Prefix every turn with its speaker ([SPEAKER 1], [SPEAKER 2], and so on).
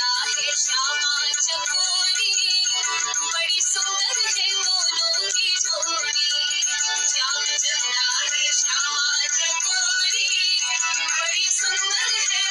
[SPEAKER 1] चंदा है श्यामा चकोरी, बड़ी सुंदर है दोनों की जोड़ी। श्याम चंदा है श्यामा चकोरी, बड़ी सुंदर है